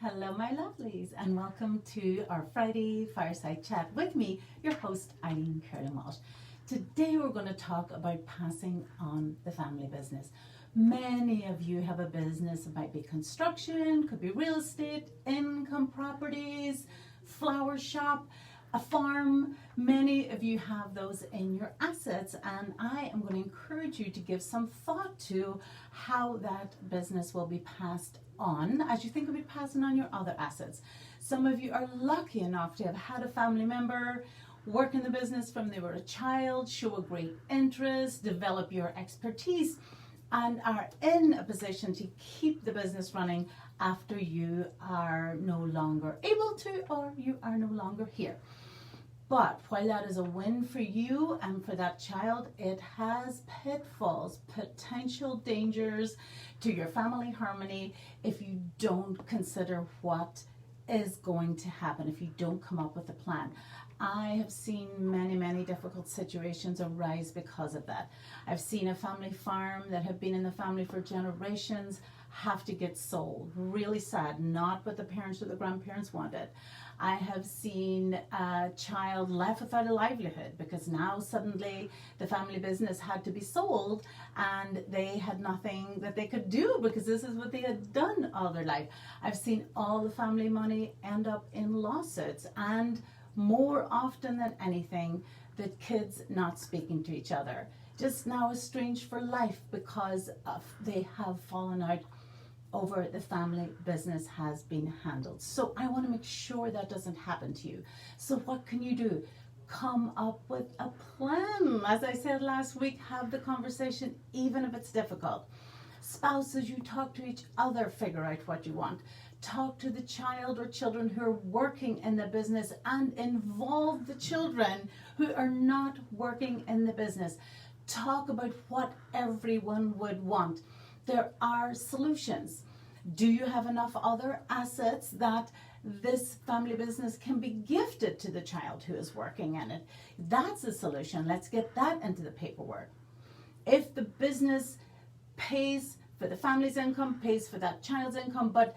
Hello, my lovelies, and welcome to our Friday Fireside Chat with me, your host, Eileen Curry-Walsh. Today, we're going to talk about passing on the family business. Many of you have a business. It might be construction, could be real estate, income properties, flower shop, a farm. Many of you have those in your assets, and I am going to encourage you to give some thought to how that business will be passed on as you think about passing on your other assets. Some of you are lucky enough to have had a family member work in the business from they were a child, show a great interest, develop your expertise, and are in a position to keep the business running after you are no longer able to, or you are no longer here. But while that is a win for you and for that child, it has pitfalls, potential dangers to your family harmony if you don't consider what is going to happen, if you don't come up with a plan. I have seen many difficult situations arise because of that. I've seen a family farm that have been in the family for generations have to get sold. Really sad, not what the parents or the grandparents wanted. I have seen a child left without a livelihood because now suddenly the family business had to be sold and they had nothing that they could do because this is what they had done all their life. I've seen all the family money end up in lawsuits, and more often than anything, the kids not speaking to each other. Just now estranged for life because they have fallen out over the family business has been handled. So I want to make sure that doesn't happen to you. So what can you do? Come up with a plan. As I said last week, have the conversation even if it's difficult. Spouses, you talk to each other, figure out what you want. Talk to the child or children who are working in the business and involve the children who are not working in the business. Talk about what everyone would want. There are solutions. Do you have enough other assets that this family business can be gifted to the child who is working in it? That's a solution. Let's get that into the paperwork. If the business pays for the family's income, pays for that child's income, but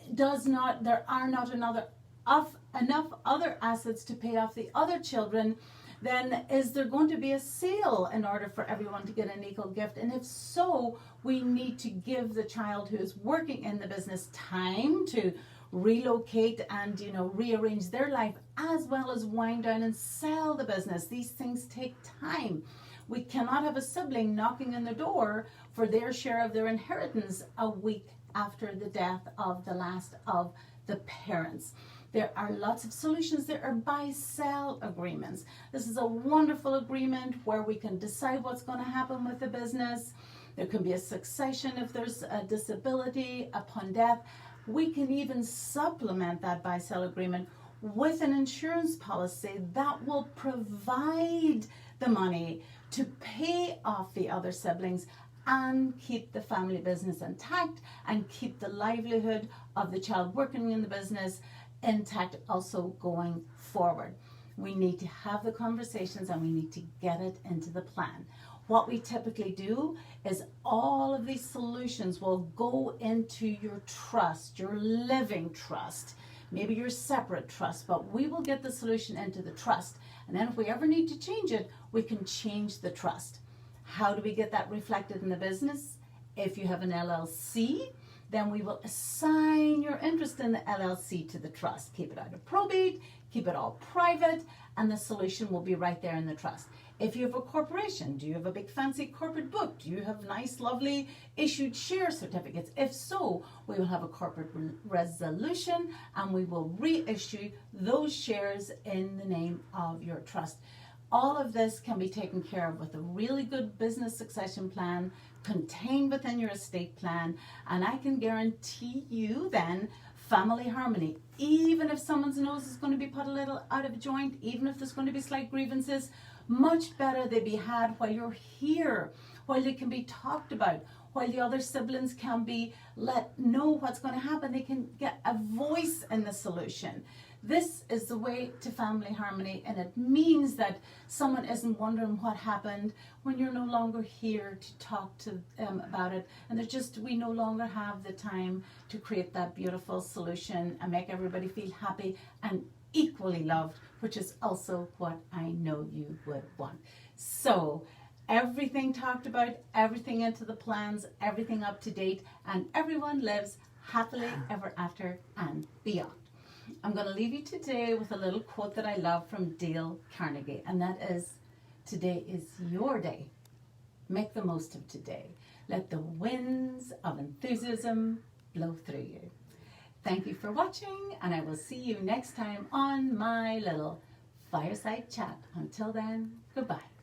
there are not enough other assets to pay off the other children, then is there going to be a sale in order for everyone to get an equal gift? And if so, we need to give the child who is working in the business time to relocate and rearrange their life, as well as wind down and sell the business. These things take time. We cannot have a sibling knocking on the door for their share of their inheritance a week after the death of the last of the parents. There are lots of solutions. There are buy-sell agreements. This is a wonderful agreement where we can decide what's going to happen with the business. There can be a succession if there's a disability upon death. We can even supplement that buy-sell agreement with an insurance policy that will provide the money to pay off the other siblings and keep the family business intact and keep the livelihood of the child working in the business intact also going forward. We need to have the conversations and we need to get it into the plan. What we typically do is all of these solutions will go into your trust, your living trust, maybe your separate trust, but we will get the solution into the trust. And then if we ever need to change it, we can change the trust. How do we get that reflected in the business? If you have an LLC, then we will assign your interest in the LLC to the trust. Keep it out of probate, keep it all private, and the solution will be right there in the trust. If you have a corporation, do you have a big fancy corporate book? Do you have nice, lovely issued share certificates? If so, we will have a corporate resolution and we will reissue those shares in the name of your trust. All of this can be taken care of with a really good business succession plan contained within your estate plan, and I can guarantee you then family harmony. Even if someone's nose is going to be put a little out of joint, even if there's going to be slight grievances, much better they be had while you're here, while they can be talked about, while the other siblings can be let know what's going to happen. They can get a voice in the solution. This is the way to family harmony, and it means that someone isn't wondering what happened when you're no longer here to talk to them about it, and we no longer have the time to create that beautiful solution and make everybody feel happy and equally loved, which is also what I know you would want. So everything talked about, everything into the plans, everything up to date, and everyone lives happily ever after and beyond. I'm going to leave you today with a little quote that I love from Dale Carnegie, and that is, today is your day. Make the most of today. Let the winds of enthusiasm blow through you. Thank you for watching, and I will see you next time on my little fireside chat. Until then, goodbye.